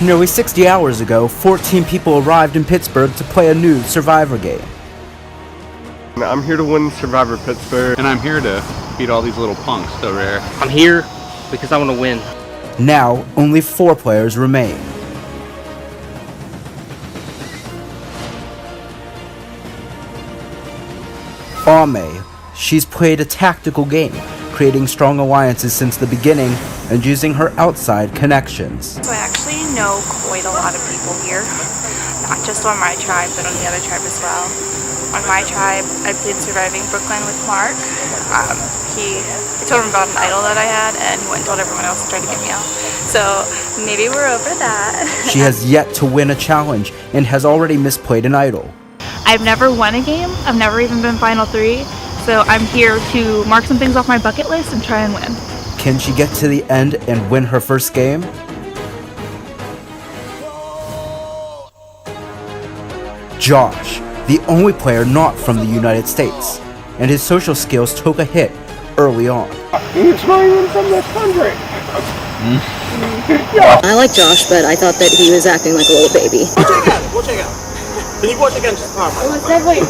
Nearly 60 hours ago, 14 people arrived in Pittsburgh to play a new Survivor game. I'm here to win Survivor Pittsburgh. And I'm here to beat all these little punks over here. I'm here because I want to win. Now, only 4 players remain. Ame. She's played a tactical game, creating strong alliances since the beginning and using her outside connections. So I actually know quite a lot of people here, not just on my tribe, but on the other tribe as well. On my tribe, I played Surviving Brooklyn with Mark. I told him about an idol that I had, and he went and told everyone else and tried to get me out. So maybe we're over that. She has yet to win a challenge and has already misplayed an idol. I've never won a game. I've never even been Final 3. So I'm here to mark some things off my bucket list and try and win. Can she get to the end and win her first game? Josh, the only player not from the United States, and his social skills took a hit early on. He's not even from this country. I like Josh, but I thought that he was acting like a little baby. Watch again. Can you watch again just calm? It was definitely...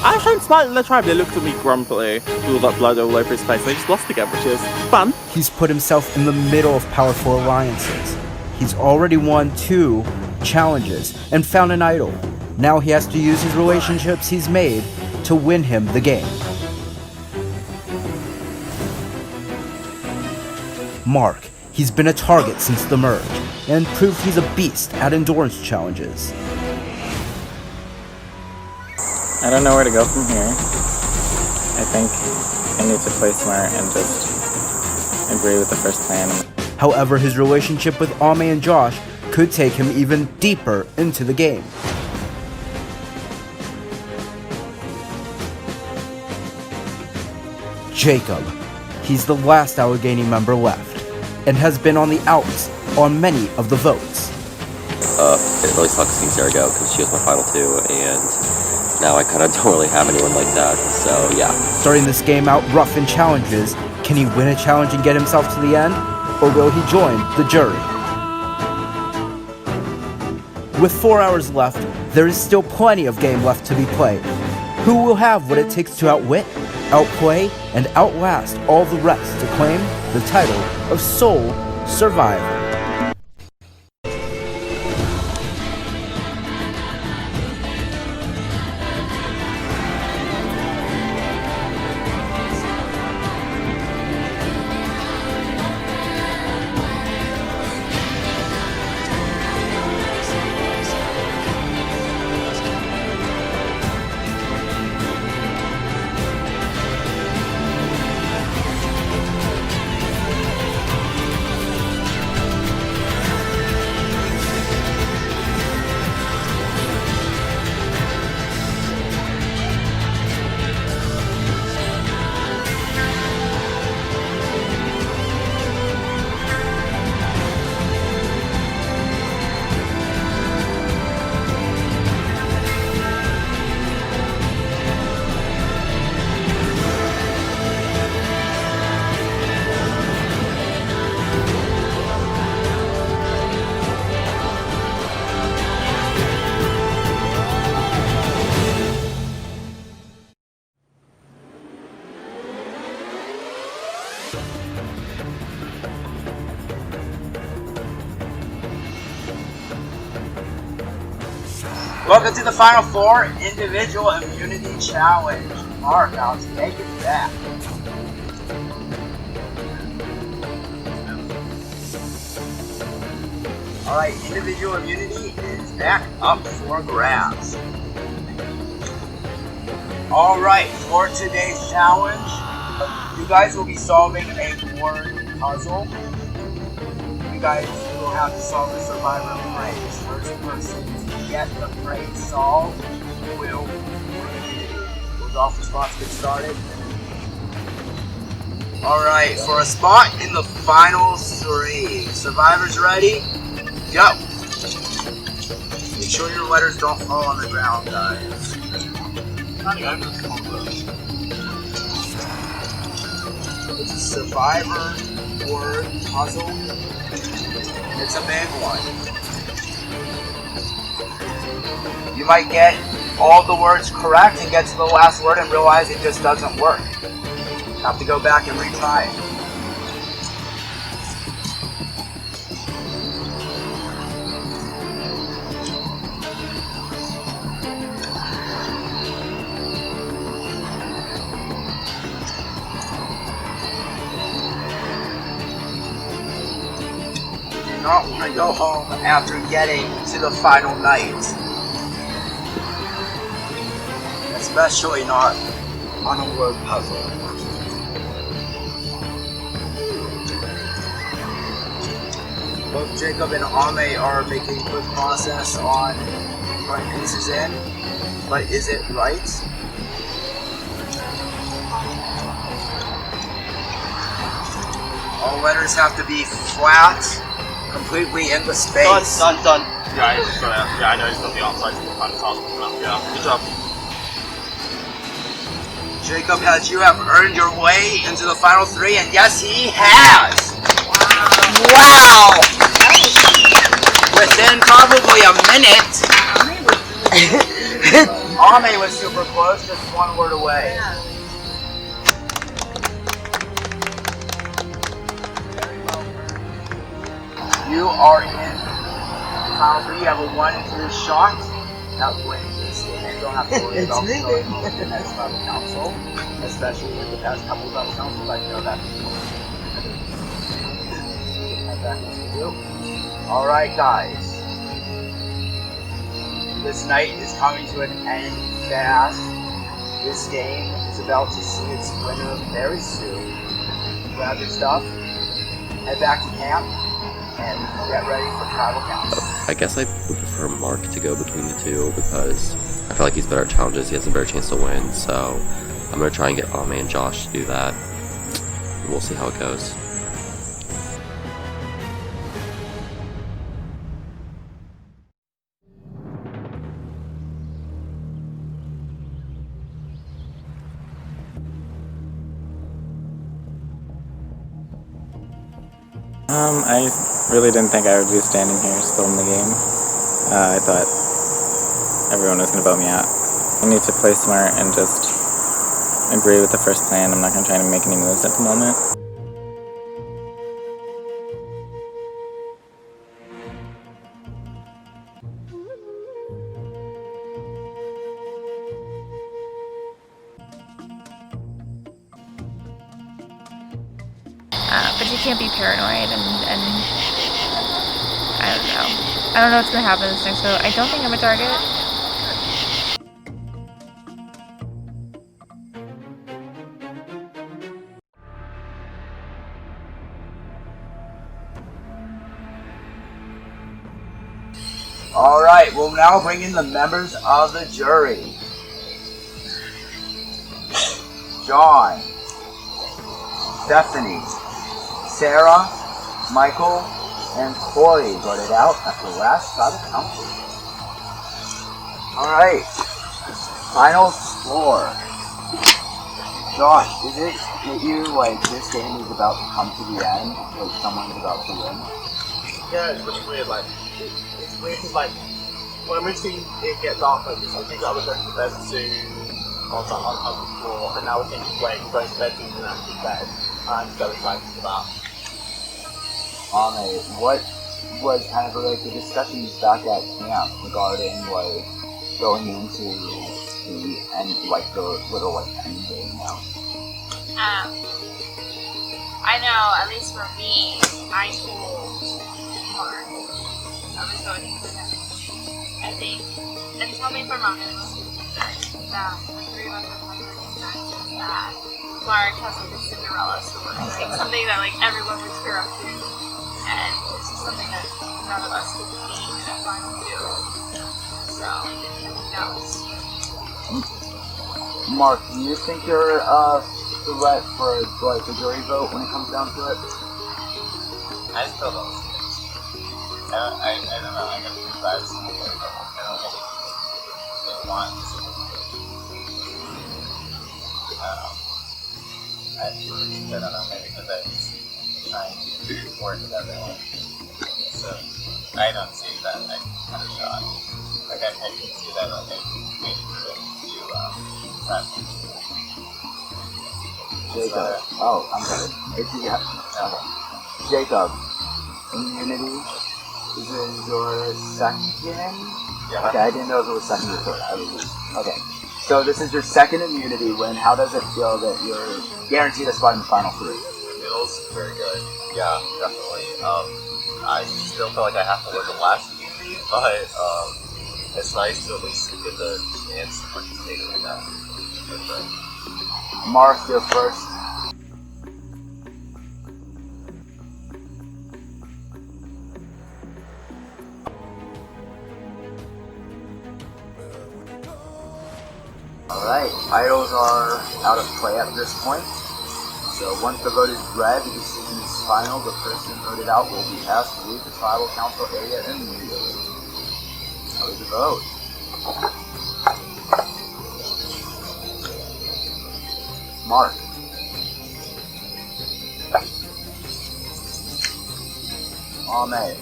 I tried smiling in the tribe, they looked at me grumpily, all that blood all over his face, they just lost again, which is fun. He's put himself in the middle of powerful alliances. He's already won 2 challenges and found an idol. Now he has to use his relationships he's made to win him the game. Mark, he's been a target since the merge, and proved he's a beast at endurance challenges. I don't know where to go from here. I think I need to play smart and just agree with the first plan. However, his relationship with Ame and Josh could take him even deeper into the game. Jacob. He's the last Allegheny member left, and has been on the outs on many of the votes. It really sucks seeing Sarah go, because she was my final 2, and now I kind of don't really have anyone like that, so yeah. Starting this game out rough in challenges, can he win a challenge and get himself to the end? Or will he join the jury? With 4 hours left, there is still plenty of game left to be played. Who will have what it takes to outwit, outplay, and outlast all the rest to claim the title of sole survivor? Welcome to the Final 4 Individual Immunity Challenge. Mark, I'll take it back. Alright, individual immunity is back up for grabs. Alright, for today's challenge, you guys will be solving a word puzzle. You guys will have to solve the survivor phrase. First person to get the phrase solved will win. Will golf response get started? Alright, for a spot in the final 3. Survivors ready? Go! Make sure your letters don't fall on the ground, guys. It's a survivor word puzzle. It's a big one. You might get all the words correct and get to the last word and realize it just doesn't work. Have to go back and retry it. Not want to go home after getting to the final night. Especially not on a word puzzle. Both Jacob and Ame are making quick process on putting pieces in, but is it right? All letters have to be flat. Completely in the space. Done. Yeah, I know he's got the outside to the final task. Yeah, good job. Jacob, as you have earned your way into the final three, and yes, he has! Wow! Within probably a minute. Ame was super close, just one word away. You are in final three. You have a 1-3 shot. That wins this game. You don't have to worry about going on to the next level council, especially with the past couple level councils. I know that. Alright, guys. This night is coming to an end fast. This game is about to see its winner very soon. Grab your stuff, head back to camp, and get ready for tribal council. I guess I would prefer Mark to go between the two because I feel like he's better at challenges, he has a better chance to win, so I'm going to try and get Ame and Josh to do that. And we'll see how it goes. I really didn't think I would be standing here still in the game. I thought everyone was going to vote me out. I need to play smart and just agree with the first plan. I'm not going to try to make any moves at the moment. But you can't be paranoid and I don't know. I don't know what's gonna happen this next vote. I don't think I'm a target. Alright, we'll now bring in the members of the jury. John, Stephanie, Sarah, Michael, and Corey voted out at the last tribal council. Alright, final score. Josh, is it that you, like, this game is about to come to the end? Like, someone's about to win? Yeah, it's really weird, like, it's weird because, like, when we see it get dark like this, I think I was going to bed soon, or something like before, and now we're thinking, wait, we're going to bed soon and actually bed. I'm so excited for that. What was kind of like the discussions back at camp regarding like going into the end, like the little like end game now? I know, at least for me, I told Mark I was going into the I think, and tell me if I'm wrong, that the three of us are talking that Mark has like a Cinderella story, like something that like everyone would cheer up to. And it's just something that none of us could be in a final two. So, I think that was... Mark, do you think you're threat for like the jury vote when it comes down to it? I still don't see it. I don't know, I got two sides to the jury vote. I don't really want to see it. I don't know, maybe because try and work with everyone. So I don't see that I kind of shot. Like I can see that like I made it to practice. Jacob. Oh, I'm sorry. Okay. Jacob. Immunity. This is your second? Yeah. Okay, I didn't know if it was second or third. Okay. So this is your second immunity win. How does it feel that you're guaranteed a spot in the final three? Feels very good. Yeah, definitely. I still feel like I have to win the last immunity, but it's nice to at least get the chance to participate in that. Mark, you're first. Alright, idols are out of play at this point. So once the vote is read, the decision is final. The person voted out will be asked to leave the tribal council area immediately. How is the vote? Mark. Ahmed.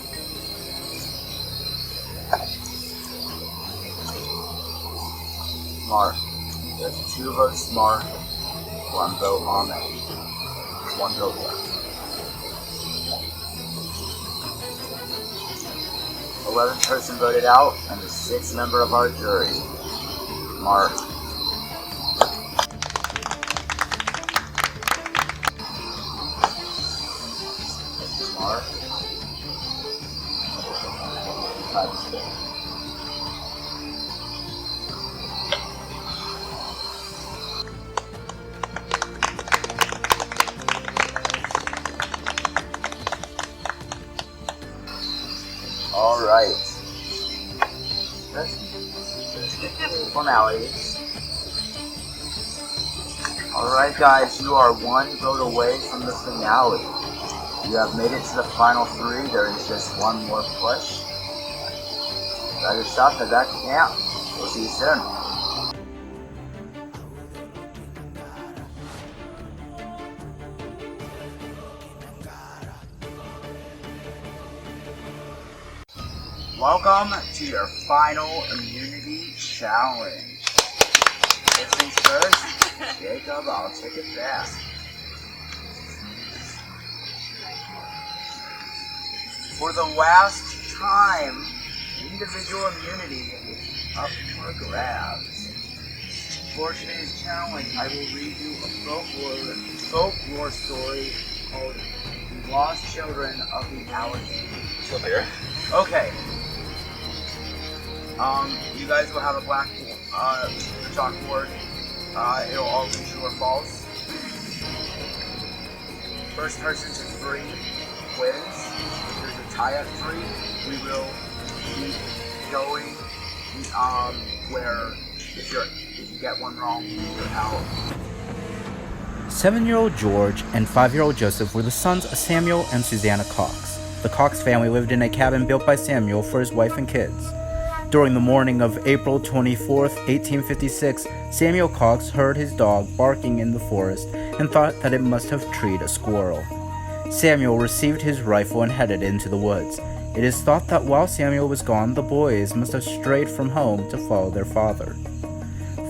Mark. There's 2 votes Mark, 1 vote Ahmed, 1 vote left. 11th person voted out, and the 6th member of our jury, Mark. Mark. Alright. Formalities. Alright guys, you are 1 vote away from the finale. You have made it to the final 3. There is just 1 more push. Grab your stuff, head back to camp. We'll see you soon. Welcome to your final immunity challenge. First things first, Jacob, I'll take it fast. For the last time, individual immunity is up for grabs. For today's challenge, I will read you a folklore story called The Lost Children of the Allegheny. Still here? Okay. You guys will have a black chalkboard. It'll all be true or false. First person to 3 wins. If there's a tie at 3, we will keep going. Where if you get one wrong, you're out. 7-year-old George and 5-year-old Joseph were the sons of Samuel and Susanna Cox. The Cox family lived in a cabin built by Samuel for his wife and kids. During the morning of April 24th, 1856, Samuel Cox heard his dog barking in the forest and thought that it must have treed a squirrel. Samuel received his rifle and headed into the woods. It is thought that while Samuel was gone, the boys must have strayed from home to follow their father.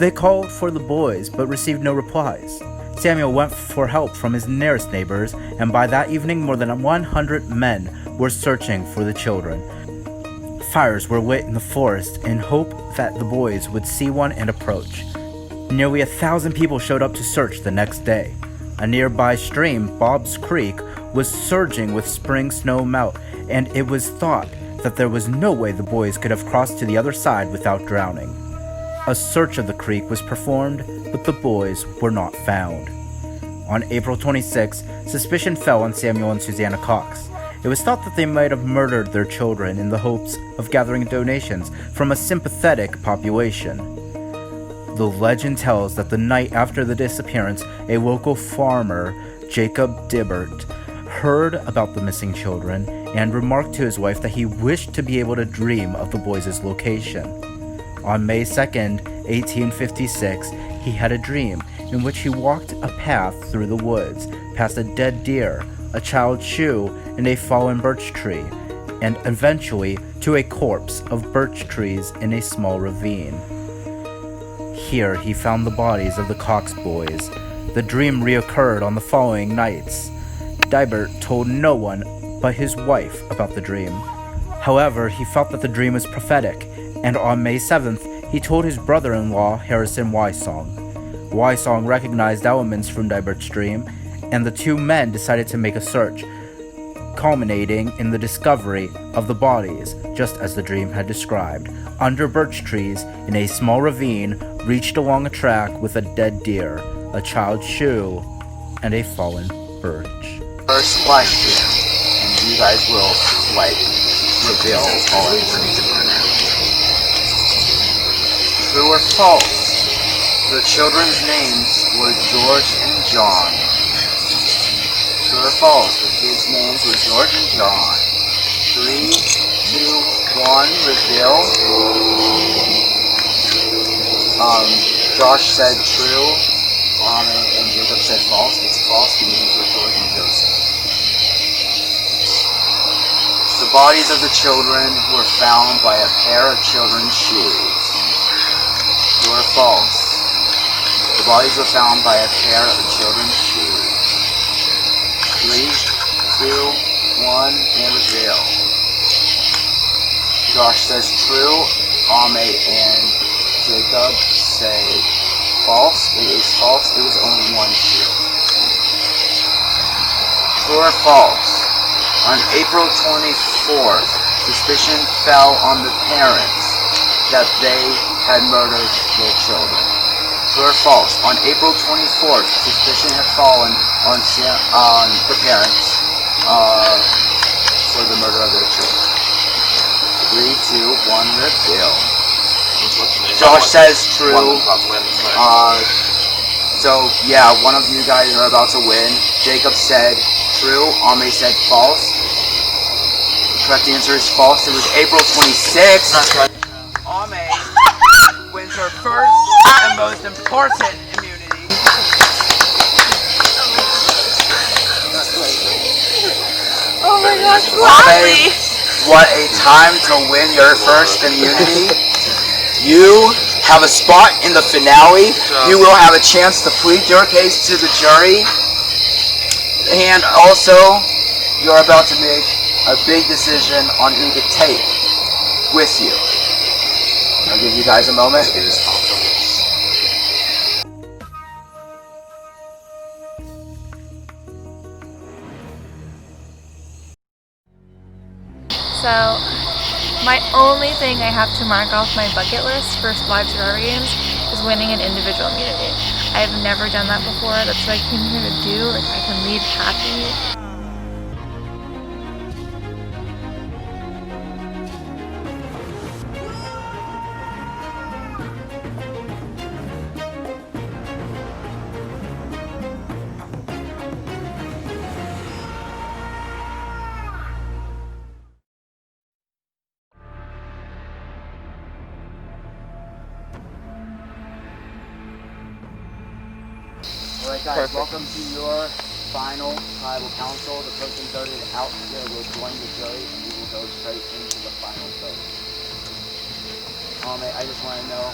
They called for the boys, but received no replies. Samuel went for help from his nearest neighbors, and by that evening more than 100 men were searching for the children. Fires were lit in the forest in hope that the boys would see one and approach. Nearly 1,000 people showed up to search the next day. A nearby stream, Bob's Creek, was surging with spring snow melt, and it was thought that there was no way the boys could have crossed to the other side without drowning. A search of the creek was performed, but the boys were not found. On April 26, suspicion fell on Samuel and Susanna Cox. It was thought that they might have murdered their children in the hopes of gathering donations from a sympathetic population. The legend tells that the night after the disappearance, a local farmer, Jacob Dibbert, heard about the missing children and remarked to his wife that he wished to be able to dream of the boys' location. On May 2nd, 1856, he had a dream in which he walked a path through the woods past a dead deer a child's shoe, and a fallen birch tree, and eventually to a corpse of birch trees in a small ravine. Here he found the bodies of the Cox boys. The dream reoccurred on the following nights. Dibert told no one but his wife about the dream. However, he felt that the dream was prophetic, and on May 7th, he told his brother-in-law, Harrison Wysong. Wysong recognized elements from Dibert's dream, and the two men decided to make a search, culminating in the discovery of the bodies, just as the dream had described, under birch trees in a small ravine reached along a track with a dead deer, a child's shoe, and a fallen birch. First question, and you guys will, reveal all information. True or false? The children's names were George and John. True or false? The kids' names were George and John. 3, 2, 1, reveal. Josh said true, and Jacob said false. It's false. The names were George and Joseph. The bodies of the children were found by a pair of children's shoes. True or false? The bodies were found by a pair of children's shoes. 3, 2, 1, and reveal. Josh says true. Ame and Jacob say false. It is false. It was only one shoe. True or false? On April 24th, suspicion fell on the parents that they had murdered their children. True or false? On April 24th, suspicion had fallen on the parents for the murder of their children. 3, 2, 1, reveal. Josh says true. So yeah, one of you guys are about to win. Jacob said true. Ame said false. The correct answer is false. It was April 26th. That's right. Ame wins her first and most important immunity. Oh my gosh, lovely! What a time to win your first immunity. You have a spot in the finale. You will have a chance to plead your case to the jury. And also, you're about to make a big decision on who to take with you. I'll give you guys a moment. So, my only thing I have to mark off my bucket list for live Survivor games is winning an individual immunity. I've never done that before. That's what I came here to do. Like, I can leave happy. Alright guys, welcome to your final tribal council. The person voted out here will join the jury and we will go straight into the final vote. I just want to know,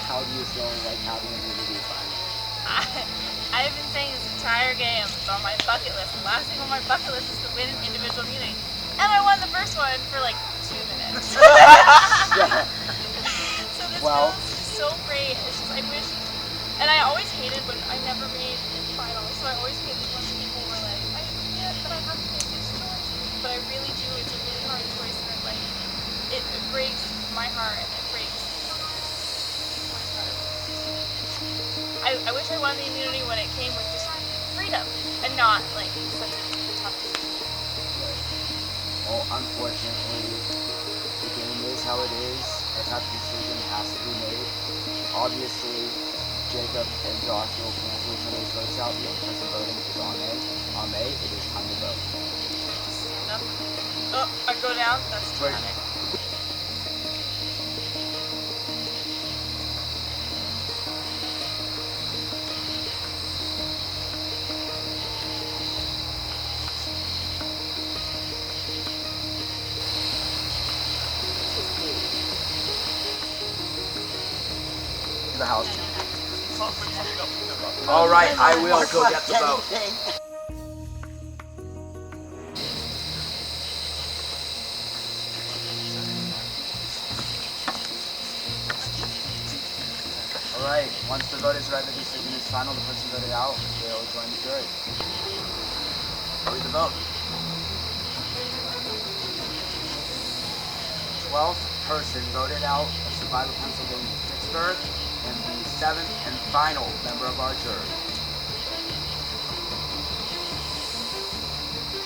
how do you feel having an immunity finally? I've been saying this entire game, it's on my bucket list. The last thing on my bucket list is to win an individual immunity. And I won the first one for 2 minutes. So this feels so great. It's just, I wish. And I always hated when I never made it finals, so I always hated when people were like, I forget that I have to make this choice. But I really do, it's a really hard choice, and it breaks my heart, and it breaks my heart. I wish I won the immunity when it came with just freedom, and not such a tough decision. Well, unfortunately, the game is how it is. A tough decision has to be made. Obviously, Jacob and Josh will cancel each other's votes out. The only person voting is on May. It is time to vote. Oh, I go down? That's dramatic. the house. Alright, I will go get the vote. Alright, once the vote is read, the decision is final. The person voted out will join the jury. Read the vote. 12th person voted out of Survivor Pennsylvania Pittsburgh, and the 7th and final member of our jury.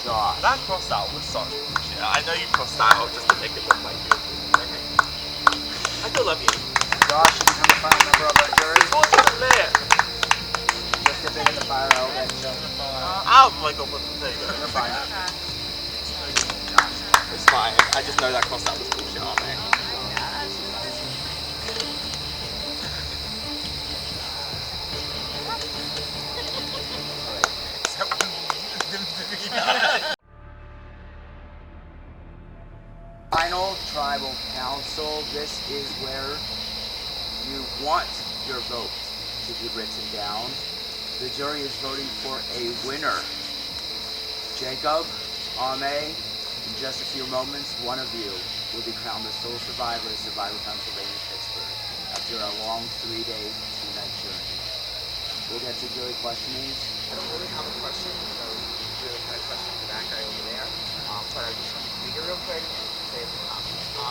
Josh. That cross out was so bullshit. I know you crossed that out just to make it look like you. Okay. I still love you. Josh, you become the final member of our jury. Unfortunately. Just dip it in the fire, I'll get you. Oh my god, there you go. You're fine. It's fine. I just know that cross out was bullshit, aren't they? Final tribal council. This is where you want your vote to be written down. The jury is voting for a winner. Jacob, Ame, in just a few moments, one of you will be crowned the sole survivor of Survivor Pennsylvania Pittsburgh after a long 3-day, 2-night journey. We'll get to jury questioning. I don't really have a question, so you really had a question for that guy over there. But I just want to figure real quick and say at the top.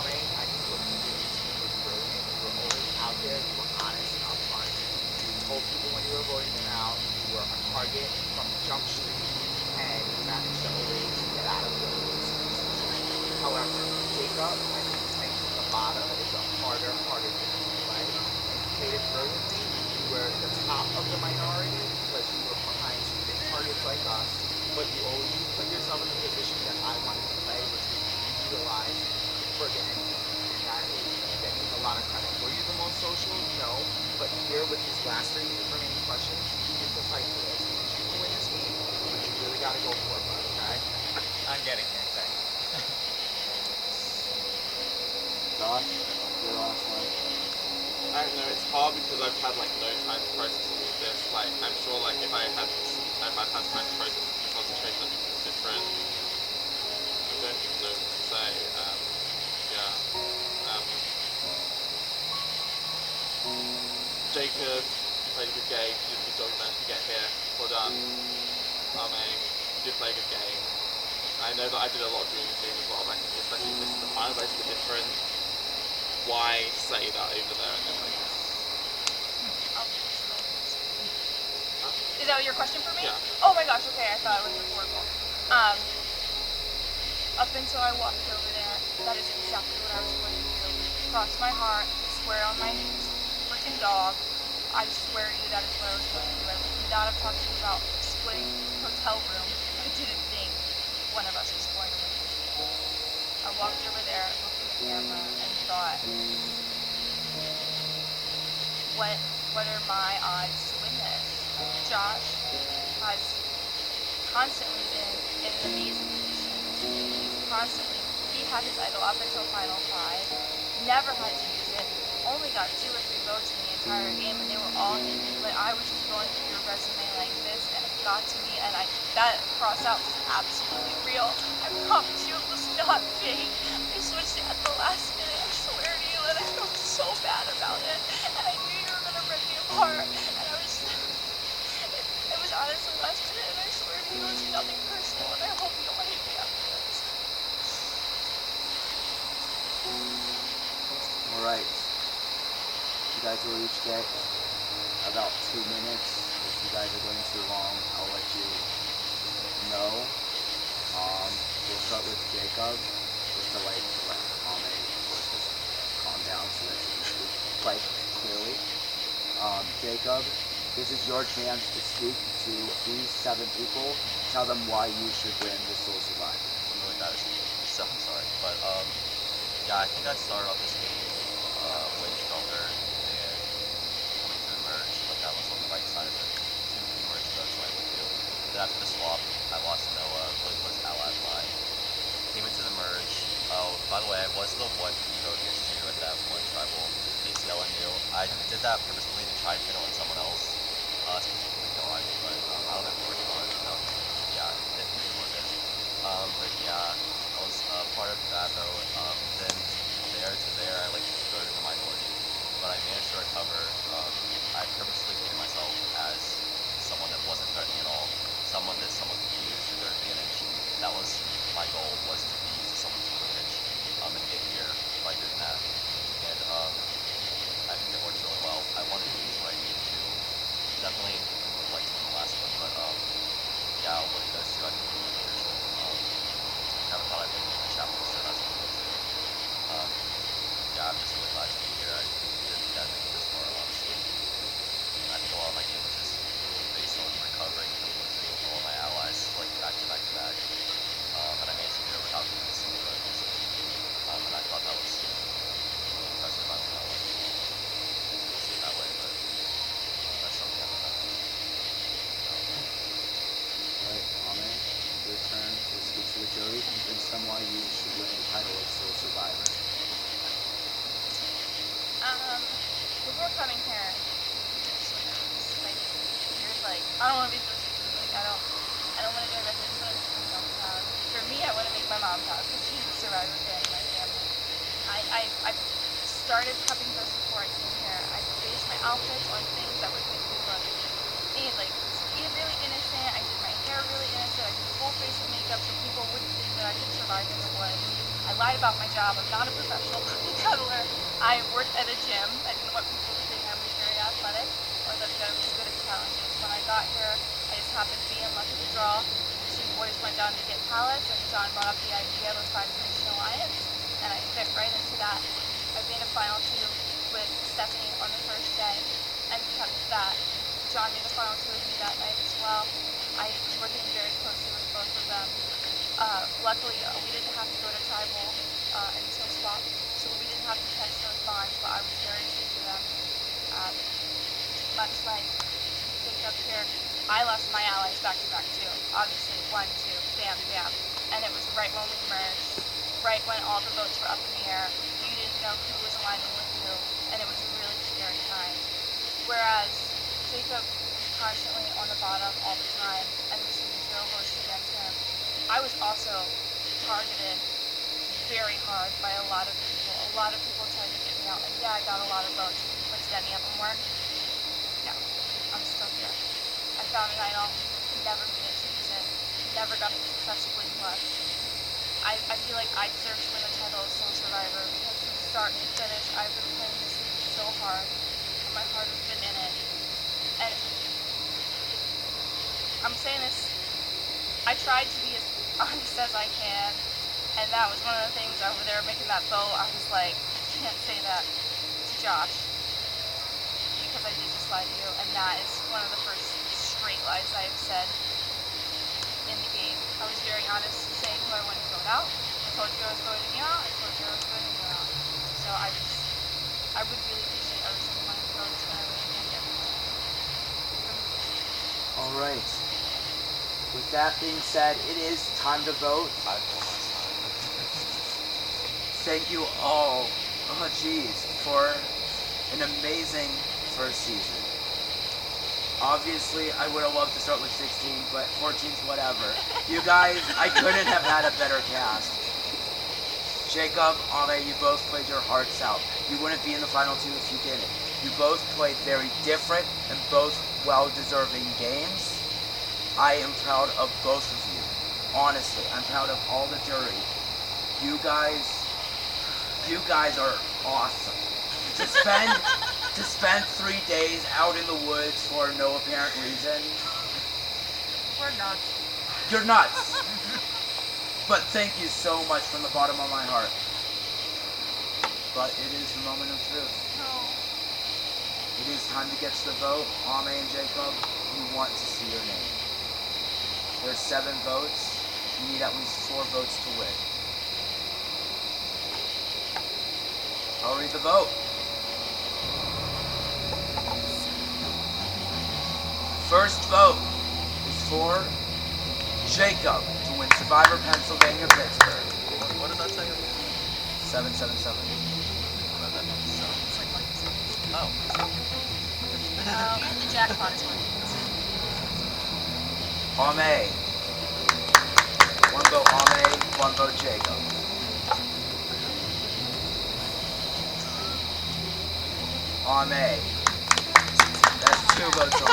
Ame, I think what you did was brilliant. You were always out there, you were honest and upfront. You told people when you were voting them out, you were a target from Jump Street, and you managed to always get out of those situations. However, Jacob, I think playing from the bottom is a harder thing to play. And you played it brilliantly. You were the top of the minority because you were behind two big targets like us, but you always put yourself in the position that I wanted to play, which was utilize for the ending. And that is getting a lot of credit. Were you the most social? No. But here with these last 3 remaining questions, you get to fight for this. You can win this game, but you really got to go for it, bud, okay? I'm getting there, thanks. Josh, your last one. I don't know, it's hard because I've had like no time to process all of this. Like, I'm sure like if I had time to process the concentration, I'd be different. I don't even know what to say. Jacob, you played a good game. You did a good job, you managed to get here. Well done. Ame, you did play a good game. I know that I did a lot of doing this game as well, but especially if this is the final race, a bit different. Why say that over there and then like this? Is that your question for me? Yeah. Oh my gosh, okay, I thought it was rhetorical. Up until I walked over there, that is exactly what I was going to do. Cross my heart, swear on my freaking dog. I swear to you that is what I was going to do. I would not have talked to you about splitting hotel room. I didn't think one of us was going to win. I walked over there, looked at the camera, and thought, what are my odds to win this? Josh has constantly been in an amazing position. He had his idol up until Final 5, never had to use it, only got 2 or 3 votes in the entire game, and they were all him. Like, I was just going through your resume like this, and it got to me, and that cross out was absolutely real. I promise you it was not fake. I switched it at the last minute, I swear to you, and I felt so bad about it, and I knew you were going to rip me apart, and I was... It was honestly last minute, and I swear to you, it's nothing personal, and I hope you don't hate me after this. Alright. You guys will each get about 2 minutes. If you guys are going too long, I'll let you know. We'll start with Jacob. Just to let Ame just calm down so that she can speak quite clearly. Jacob, this is your chance to speak to these 7 people. Tell them why you should win the Soul Survivor. I'm really bad at speaking, so I'm sorry. But yeah, I think I started off this game way stronger and coming to the merge, like I was on the right side of the two merge, that's what I would do. Then after the swap, I lost Noah, really close ally of mine. Came into the merge. Oh, by the way, I was the one who voted against you at that one tribal. In case Stella knew. I did that purposefully to try and pin on someone else, specifically Dawn, but I don't know if it worked on. No, yeah, it is what it is. But yeah, I was part of that though. Then there to there, I like voted in the minority, but I managed to recover. I purposely played myself as someone that wasn't threatening at all, someone that someone could use to their advantage. That was my goal, was to be used as someone's advantage, and get here by doing that. And I think it worked really well. I wanted to use what I needed to. Definitely would like to win the last one, but yeah, winning those two I think would be crucial. Never thought I'd make it in the chapter, so that's really good too. Yeah, I'm just really glad to be here. I didn't think I'd make it this far, honestly. And I think a lot of my game was just based on recovering from losing all of my allies, like back to back to back. And I managed to do it without being a single vote easily. And I thought that was really impressive. I don't know, like, people see it that way, but that's something I don't know. Alright, Amen. Your turn to speak to the jury. Convince them why you should win the title of Sole Survivor. Before coming here, like, you're like, I don't want to be this, like, I don't want to do it, I just want to make myself proud. For me, I want to make my mom proud, because she's a survivor fan in my family. I started prepping this before I came here. I based my outfits on things that would make me look, like, really innocent. I did my hair really innocent. I did a full face of makeup so people wouldn't think that I could survive in the woods. I lied about my job. I'm not a professional cuddler. I worked at a gym. I didn't want people to think I was very athletic or that I was good at challenges. When I got here, I just happened to be in luck of the draw. Two boys went down to get pallets, and John brought up the idea of a 5-person alliance, and I fit right into that. I made a final 2 with Stephanie on the first day, and kept that. John made a final 2 with me that night as well. I was working very closely with both of them. Luckily, we didn't have to go to tribal until swap, so we didn't have to catch those bonds, but I was very true to them. Much like Jacob here, I lost my allies back to back too. Obviously, 1, 2, bam, bam. And it was right when we merged, right when all the votes were up in the air. You didn't know who was aligning with who, and it was a really scary time. Whereas Jacob constantly on the bottom all the time, and receiving 0 votes against him. I was also targeted very hard by a lot of people. A lot of people tried to get me out. And yeah, I got a lot of votes, but did any of them work? No. I'm still here. I found an idol, never needed to use it, never got it successfully clutch. I feel like I deserve to win the title of Sole Survivor because from start to finish, I've been playing this game so hard, and my heart has been in it. And I'm saying this, I tried to be as honest as I can, and that was one of the things over there making that vote. I was like, I can't say that to Josh, because I did just lie to you, and that is one of the first straight lies I have said in the game. I was very honest saying who I wanted to vote out. I told you I was voting you out, I told you I was voting you out. So I would really appreciate every single one of the votes, but I really thank everyone. Alright. With that being said, it is time to vote. Thank you all, for an amazing first season. Obviously, I would have loved to start with 16, but 14's whatever. You guys, I couldn't have had a better cast. Jacob, Ame, you both played your hearts out. You wouldn't be in the final 2 if you didn't. You both played very different and both well-deserving games. I am proud of both of you. Honestly, I'm proud of all the jury. You guys are awesome. To spend 3 days out in the woods for no apparent reason. We're nuts. You're nuts. But thank you so much from the bottom of my heart. But it is the moment of truth. No. It is time to get to the vote. Ame and Jacob, you want to see your name. There's 7 votes. You need at least 4 votes to win. I'll read the vote. First vote is for Jacob to win Survivor Pennsylvania Pittsburgh. What does that say? 777. It's like Oh. The jackpot is winning. Ame. One vote Ame, one vote Jacob. Ame. That's 2 votes Ame.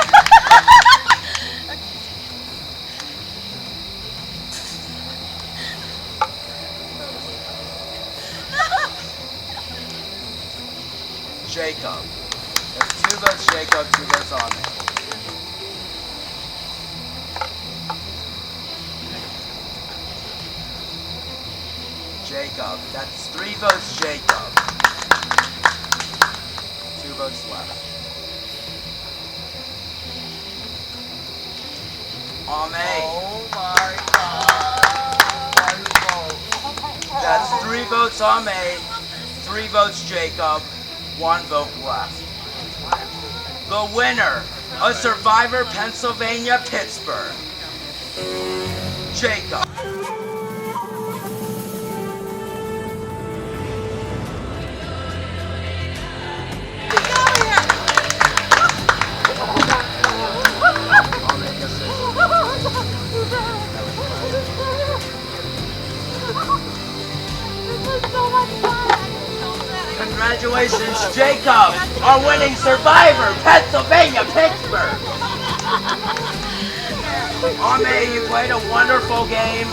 Jacob. That's 2 votes Jacob, 2 votes Ame. Jacob. That's 3 votes Jacob. 2 votes left. Ame. Oh my god. That's 3 votes Ame, 3 votes Jacob, 1 vote left. The winner of Survivor Pennsylvania Pittsburgh, Jacob. Congratulations, Jacob, are winning Survivor Pennsylvania Pittsburgh. Ame, you played a wonderful game.